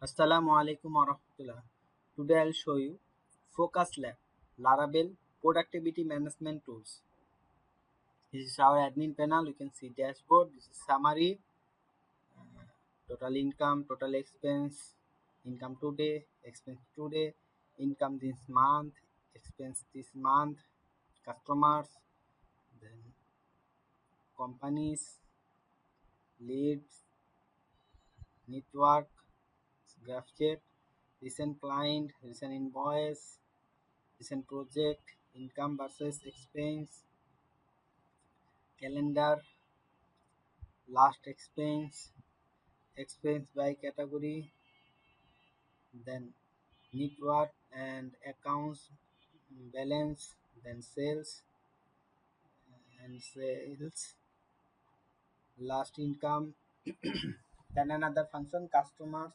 Assalamu alaikum warahmatullah. Today I'll show you Focus Lab, Laravel Productivity Management Tools. This is our admin panel. You can see dashboard. This is summary, total income, total expense, income today, expense today, income this month, expense this month, customers, then companies, leads, network, graph chat, recent client, recent invoice, recent project, income versus expense, calendar, last expense, expense by category, then network and accounts balance, then sales and sales, last income, then another function customers,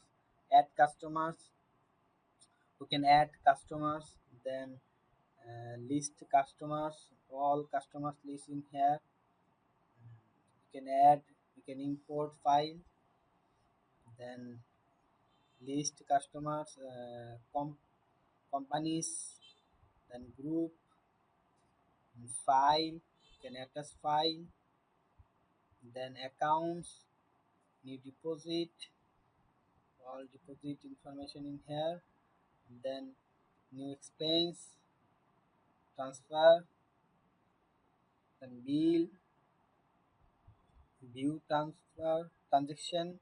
add customers, you can add customers, then list customers, all customers list in here, you can add, you can import file, then list customers, companies, then group, file, you can attach file, then accounts, new deposit, all deposit information in here, then new expense, transfer, then bill, view transfer, transaction,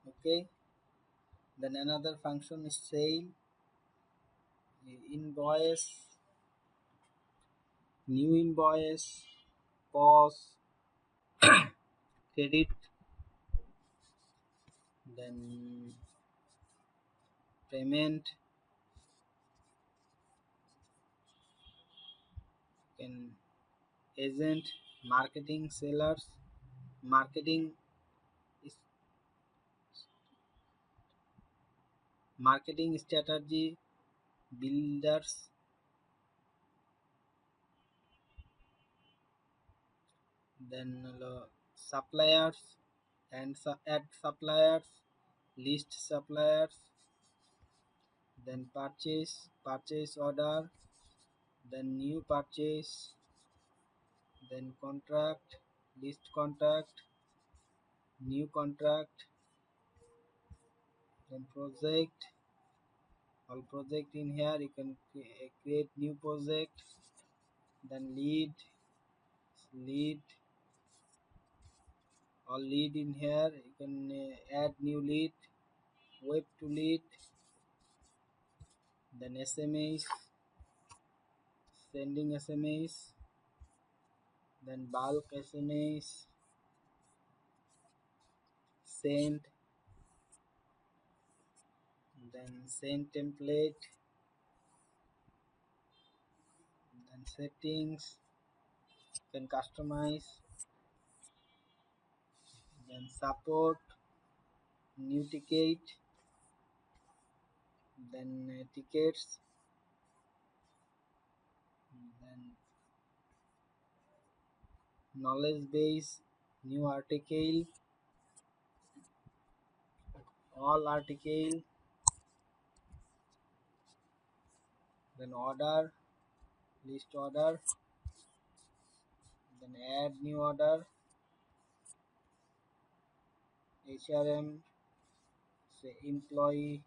okay. Then another function is sale, invoice, new invoice, cost, credit, then payment, can agent, marketing, sellers, marketing is marketing strategy, builders, then suppliers and add suppliers, list suppliers, then purchase order, then new purchase, then contract, list contract, new contract, then project, all project in here, you can create new project, then lead, all lead in here, you can add new lead, web to lead, then smas, sending smas, then bulk smas, send, then send template, then settings, then customize, then support, new ticket, then tickets, then knowledge base, new article, all article, then order, list order, then add new order, hrm, say employee,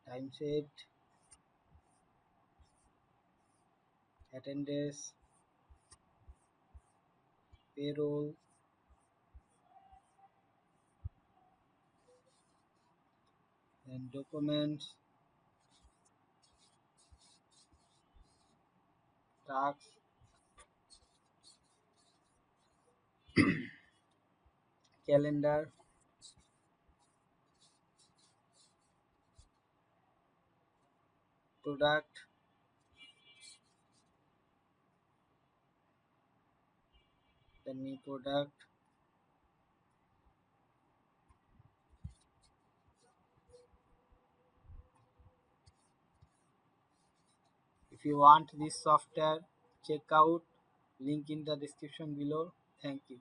time set, attendance, payroll, then documents, tax, calendar, product, then new product. If you want this software, check out link in the description below. Thank you.